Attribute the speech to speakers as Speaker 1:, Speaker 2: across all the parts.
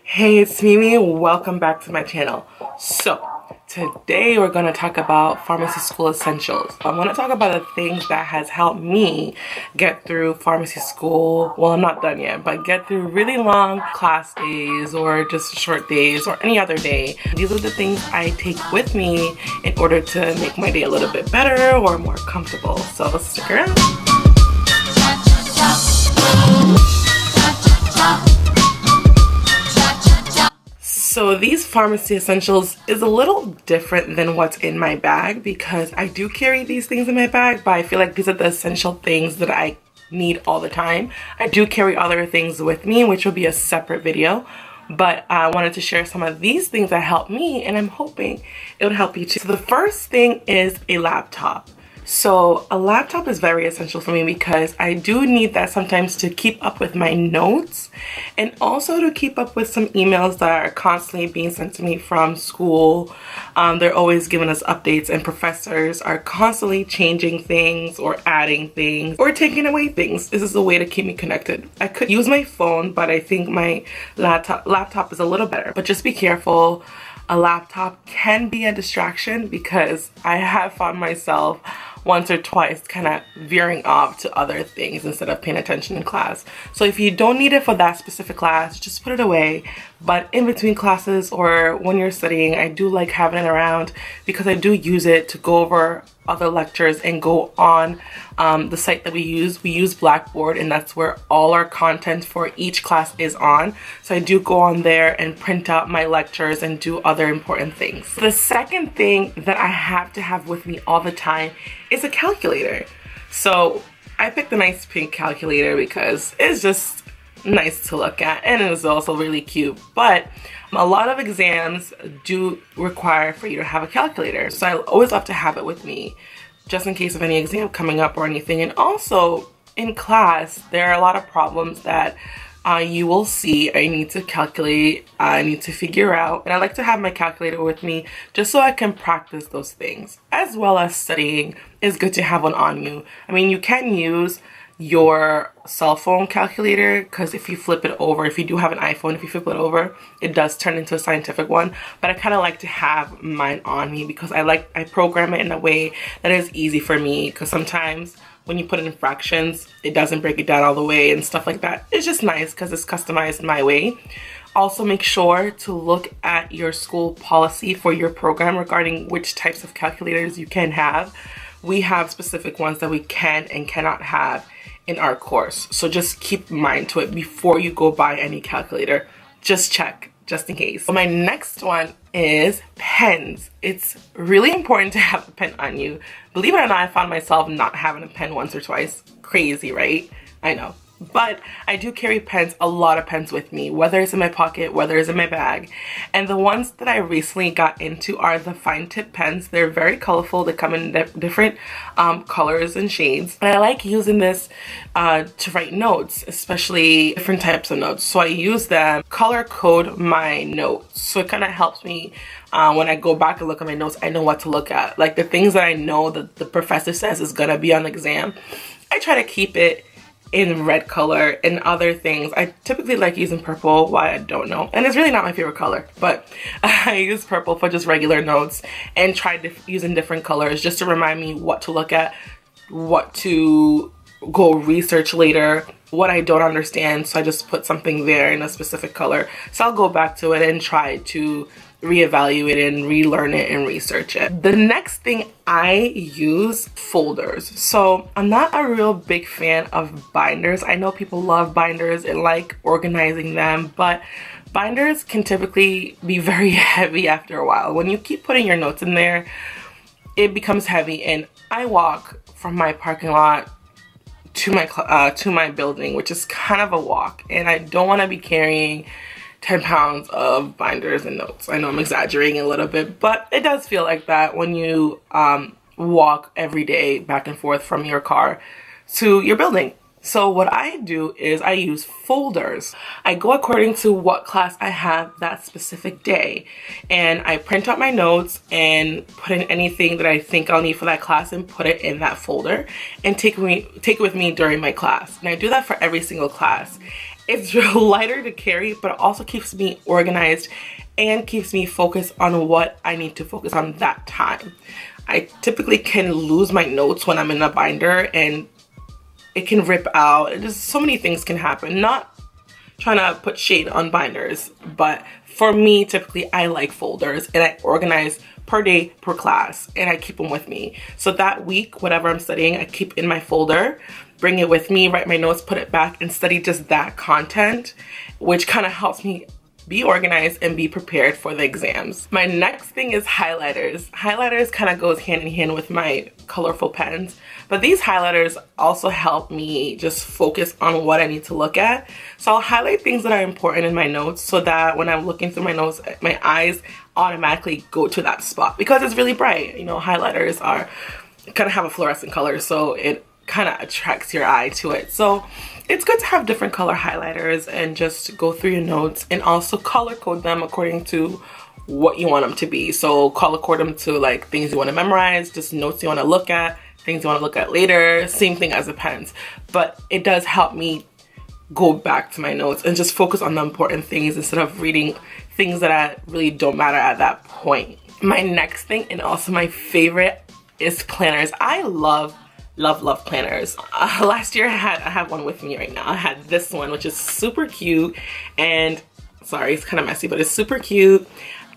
Speaker 1: Hey, it's Mimi. Welcome back to my channel. So, today we're going to talk about pharmacy school essentials. I want to talk about the things that has helped me get through pharmacy school. Well, I'm not done yet, but get through really long class days or just short days or any other day. These are the things I take with me in order to make my day a little bit better or more comfortable. So, stick around. So these pharmacy essentials is a little different than what's in my bag because I do carry these things in my bag, but I feel like these are the essential things that I need all the time. I do carry other things with me, which will be a separate video, but I wanted to share some of these things that help me, and I'm hoping it would help you too. So the first thing is a laptop. So a laptop is very essential for me because I do need that sometimes to keep up with my notes and also to keep up with some emails that are constantly being sent to me from school. They're always giving us updates, and professors are constantly changing things or adding things or taking away things. This is a way to keep me connected. I could use my phone, but I think my laptop is a little better. But just be careful. A laptop can be a distraction because I have found myself once or twice kind of veering off to other things instead of paying attention in class. So if you don't need it for that specific class, just put it away. But in between classes or when you're studying, I do like having it around because I do use it to go over other lectures and go on the site that we use. We use Blackboard, and that's where all our content for each class is on. So I do go on there and print out my lectures and do other important things. The second thing that I have to have with me all the time is a calculator. So I picked a nice pink calculator because it's just nice to look at, and it's also really cute. But a lot of exams do require for you to have a calculator, so I always love to have it with me just in case of any exam coming up or anything. And also in class, there are a lot of problems that you will see I need to calculate, I need to figure out, and I like to have my calculator with me just so I can practice those things. As well as studying, it's good to have one on you. I mean, you can use your cell phone calculator because if you flip it over, if you do have an iPhone, if you flip it over, it does turn into a scientific one. But I kind of like to have mine on me because I program it in a way that is easy for me, because sometimes when you put it in fractions, it doesn't break it down all the way and stuff like that. It's just nice because it's customized my way. Also, make sure to look at your school policy for your program regarding which types of calculators you can have. We have specific ones that we can and cannot have in our course. So just keep mind to it before you go buy any calculator. Just check, just in case. So my next one is pens. It's really important to have a pen on you. Believe it or not, I found myself not having a pen once or twice. Crazy, right? I know. But I do carry pens, a lot of pens with me, whether it's in my pocket, whether it's in my bag. And the ones that I recently got into are the fine tip pens. They're very colorful. They come in different colors and shades. And I like using this to write notes, especially different types of notes. So I use them, color code my notes. So it kind of helps me when I go back and look at my notes, I know what to look at. Like the things that I know that the professor says is gonna be on the exam, I try to keep it in red color. And other things, I typically like using purple. Why, I don't know, and it's really not my favorite color, but I use purple for just regular notes and try using different colors just to remind me what to look at, what to go research later, what I don't understand. So I just put something there in a specific color, so I'll go back to it and try to reevaluate and relearn it and research it. The next thing I use, folders. So I'm not a real big fan of binders. I know people love binders and like organizing them, but binders can typically be very heavy after a while. When you keep putting your notes in there, it becomes heavy, and I walk from my parking lot to my building, which is kind of a walk, and I don't want to be carrying 10 pounds of binders and notes. I know I'm exaggerating a little bit, but it does feel like that when you walk every day back and forth from your car to your building. So what I do is I use folders. I go according to what class I have that specific day, and I print out my notes and put in anything that I think I'll need for that class and put it in that folder and take it with me during my class. And I do that for every single class. It's lighter to carry, but it also keeps me organized and keeps me focused on what I need to focus on that time. I typically can lose my notes when I'm in a binder, and it can rip out. Just so many things can happen. Not trying to put shade on binders, but for me, typically I like folders, and I organize per day, per class, and I keep them with me. So that week, whatever I'm studying, I keep in my folder, bring it with me, write my notes, put it back, and study just that content, which kind of helps me be organized and be prepared for the exams. My next thing is highlighters. Highlighters kind of goes hand in hand with my colorful pens, but these highlighters also help me just focus on what I need to look at. So I'll highlight things that are important in my notes so that when I'm looking through my notes, my eyes automatically go to that spot because it's really bright. You know, highlighters are kind of have a fluorescent color, so it kind of attracts your eye to it. So it's good to have different color highlighters and just go through your notes and also color code them according to what you want them to be. So color code them to like things you want to memorize, just notes you want to look at, things you want to look at later, same thing as the pens. But it does help me go back to my notes and just focus on the important things instead of reading things that really don't matter at that point. My next thing, and also my favorite, is planners. I love planners. Last year I have one with me right now. I had this one, which is super cute, and sorry, it's kind of messy, but it's super cute.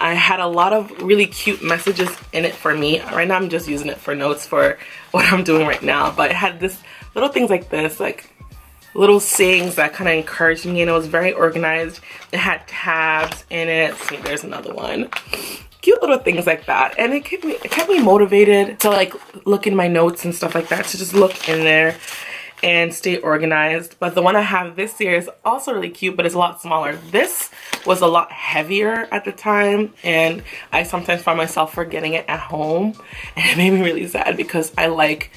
Speaker 1: I had a lot of really cute messages in it for me. Right now I'm just using it for notes for what I'm doing right now, but it had this little things like this, like little sayings that kind of encouraged me, and it was very organized. It had tabs in it. See, there's another one. Cute little things like that, and it kept me motivated to like look in my notes and stuff like that, to just look in there and stay organized. But the one I have this year is also really cute, but it's a lot smaller. This was a lot heavier at the time, and I sometimes find myself forgetting it at home, and it made me really sad because I like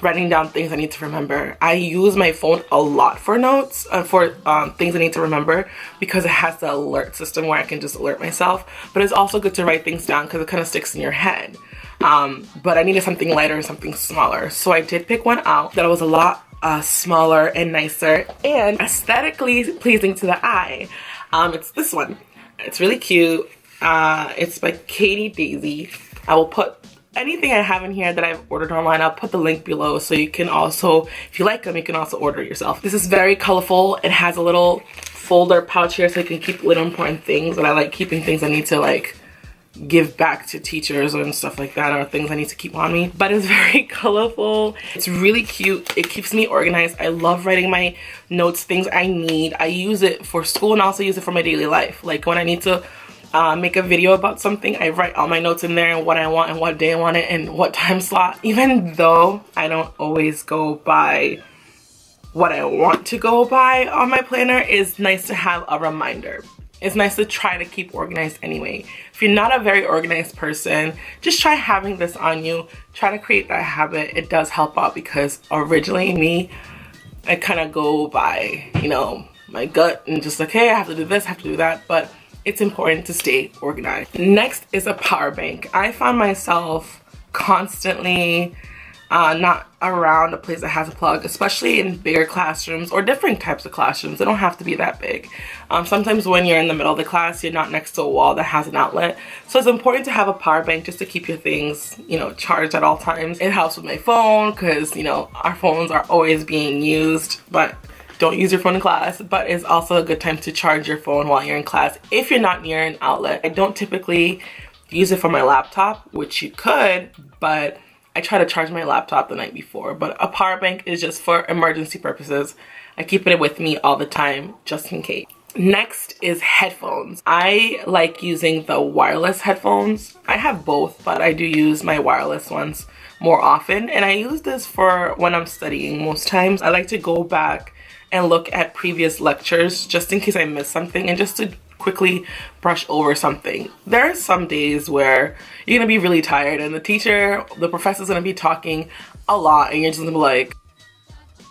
Speaker 1: writing down things I need to remember. I use my phone a lot for notes, for things I need to remember, because it has the alert system where I can just alert myself. But it's also good to write things down because it kind of sticks in your head. But I needed something lighter and something smaller. So I did pick one out that was a lot smaller and nicer and aesthetically pleasing to the eye. It's this one. It's really cute. It's by Katie Daisy. I will put anything I have in here that I've ordered online, I'll put the link below, so you can also, if you like them, you can also order it yourself. This is very colorful. It has a little folder pouch here so you can keep little important things, and I like keeping things I need to like give back to teachers and stuff like that, or things I need to keep on me. But it's very colorful. It's really cute. It keeps me organized. I love writing my notes, things I need. I use it for school and also use it for my daily life. Like when I need to make a video about something, I write all my notes in there and what I want and what day I want it and what time slot. Even though I don't always go by what I want to go by on my planner, it's nice to have a reminder. It's nice to try to keep organized anyway. If you're not a very organized person, just try having this on you. Try to create that habit. It does help out because originally me, I kind of go by, you know, my gut and just like, hey, I have to do this, I have to do that. But it's important to stay organized. Next is a power bank. I found myself constantly not around a place that has a plug, especially in bigger classrooms or different types of classrooms. They don't have to be that big. Sometimes when you're in the middle of the class, you're not next to a wall that has an outlet. So it's important to have a power bank just to keep your things, you know, charged at all times. It helps with my phone because, you know, our phones are always being used, but don't use your phone in class. But it's also a good time to charge your phone while you're in class if you're not near an outlet. I don't typically use it for my laptop, which you could, but I try to charge my laptop the night before. But a power bank is just for emergency purposes. I keep it with me all the time just in case. Next is headphones. I like using the wireless headphones. I have both, but I do use my wireless ones more often. And I use this for when I'm studying most times. I like to go back and look at previous lectures just in case I miss something and just to quickly brush over something. There are some days where you're gonna be really tired and the professor's gonna be talking a lot and you're just gonna be like,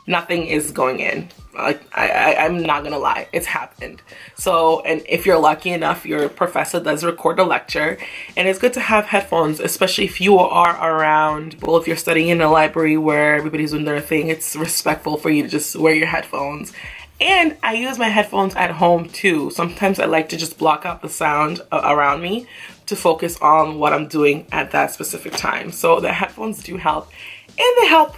Speaker 1: nothing is going in. Like, I'm not gonna lie, it's happened. So, and if you're lucky enough, your professor does record a lecture, and it's good to have headphones, especially if you are around, well, if you're studying in a library where everybody's doing their thing, it's respectful for you to just wear your headphones And I use my headphones at home too. Sometimes I like to just block out the sound around me to focus on what I'm doing at that specific time. So the headphones do help, and they help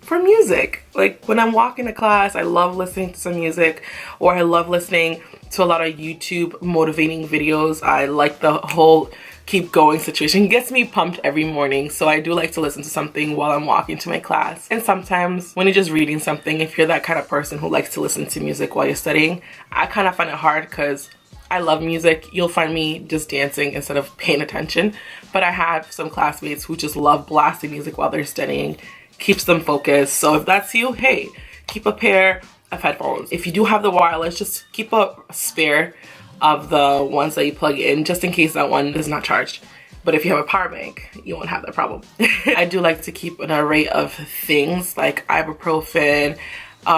Speaker 1: for music. Like when I'm walking to class, I love listening to some music, or I love listening to a lot of YouTube motivating videos. I like the whole keep going situation. It gets me pumped every morning, so I do like to listen to something while I'm walking to my class. And sometimes when you're just reading something, if you're that kind of person who likes to listen to music while you're studying, I kind of find it hard because I love music. You'll find me just dancing instead of paying attention, but I have some classmates who just love blasting music while they're studying. Keeps them focused. So if that's you, hey, keep a pair of headphones. If you do have the wireless, just keep a spare of the ones that you plug in, just in case that one is not charged. But if you have a power bank, you won't have that problem. I do like to keep an array of things like ibuprofen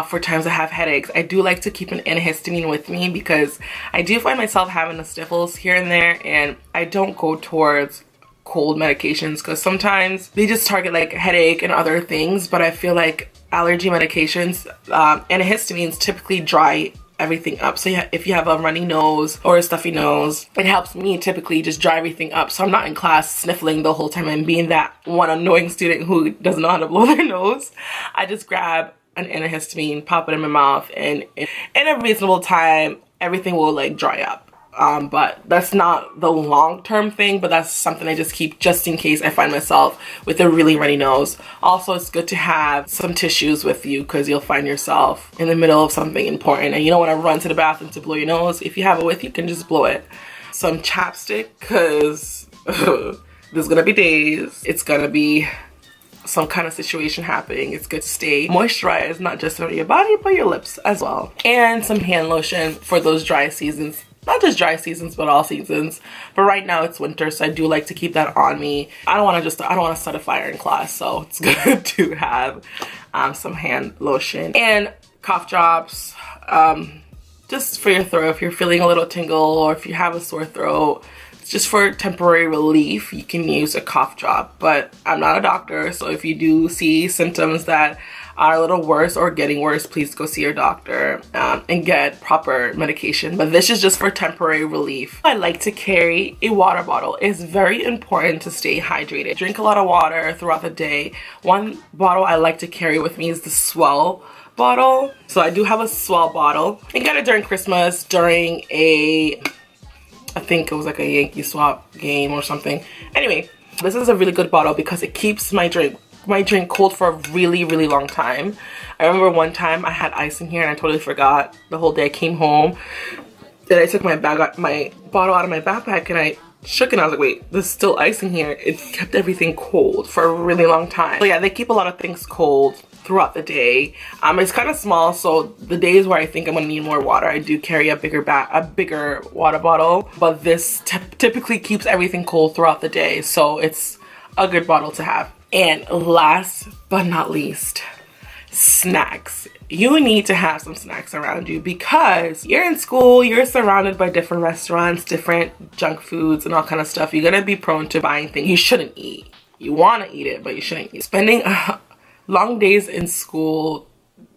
Speaker 1: for times I have headaches. I do like to keep an antihistamine with me because I do find myself having the sniffles here and there, and I don't go towards cold medications because sometimes they just target like headache and other things, but I feel like allergy medications, antihistamines typically dry everything up. So yeah, if you have a runny nose or a stuffy nose, it helps me typically just dry everything up, so I'm not in class sniffling the whole time and being that one annoying student who doesn't know how to blow their nose. I just grab an antihistamine, pop it in my mouth, and in a reasonable time everything will like dry up. But that's not the long-term thing, but that's something I just keep just in case I find myself with a really runny nose. Also, it's good to have some tissues with you because you'll find yourself in the middle of something important and you don't want to run to the bathroom to blow your nose. If you have it with you, you can just blow it. Some chapstick, because there's gonna be days it's gonna be some kind of situation happening. It's good to stay moisturized, not just on your body but your lips as well. And some hand lotion for those dry seasons. Not just dry seasons, but all seasons. But right now it's winter, so I do like to keep that on me. I don't want to start a fire in class, so it's good to have some hand lotion. And cough drops, just for your throat. If you're feeling a little tingle or if you have a sore throat, just for temporary relief, you can use a cough drop. But I'm not a doctor, so if you do see symptoms that are a little worse or getting worse, please go see your doctor and get proper medication. But this is just for temporary relief. I like to carry a water bottle. It's very important to stay hydrated. Drink a lot of water throughout the day. One bottle I like to carry with me is the Swell bottle. So I do have a Swell bottle. I got it during Christmas, during I think it was like a Yankee swap game or something. Anyway, this is a really good bottle because it keeps my drink cold for a really long time. I remember one time I had ice in here and I totally forgot the whole day. I came home and I took my bottle out of my backpack and I shook and I was like, wait, there's still ice in here. It kept everything cold for a really long time. So yeah, they keep a lot of things cold throughout the day. It's kind of small, so the days where I think I'm gonna need more water, I do carry a bigger water bottle, but this typically keeps everything cold throughout the day, so it's a good bottle to have. And last but not least, snacks. You need to have some snacks around you because you're in school, you're surrounded by different restaurants, different junk foods and all kind of stuff. You're gonna be prone to buying things you shouldn't eat. You want to eat it, but you shouldn't eat it. Spending long days in school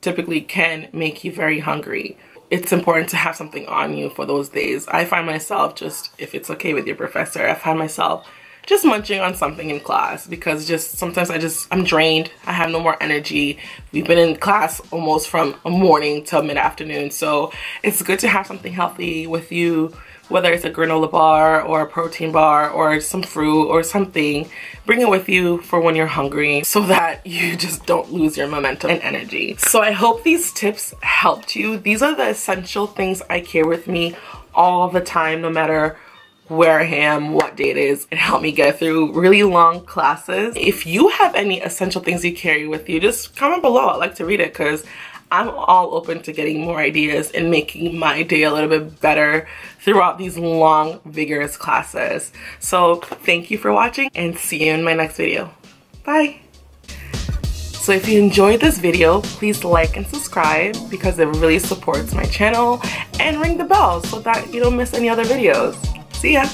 Speaker 1: typically can make you very hungry. It's important to have something on you for those days. I find myself just, if it's okay with your professor, I find myself just munching on something in class because sometimes I'm drained. I have no more energy. We've been in class almost from morning till mid-afternoon, so it's good to have something healthy with you, whether it's a granola bar or a protein bar or some fruit or something. Bring it with you for when you're hungry so that you just don't lose your momentum and energy. So I hope these tips helped you. These are the essential things I carry with me all the time, no matter where I am, what day it is. It helped me get through really long classes. If you have any essential things you carry with you, just comment below. I'd like to read it because I'm all open to getting more ideas and making my day a little bit better throughout these long, vigorous classes. So thank you for watching and see you in my next video. Bye. So if you enjoyed this video, please like and subscribe because it really supports my channel, and ring the bell so that you don't miss any other videos. See ya!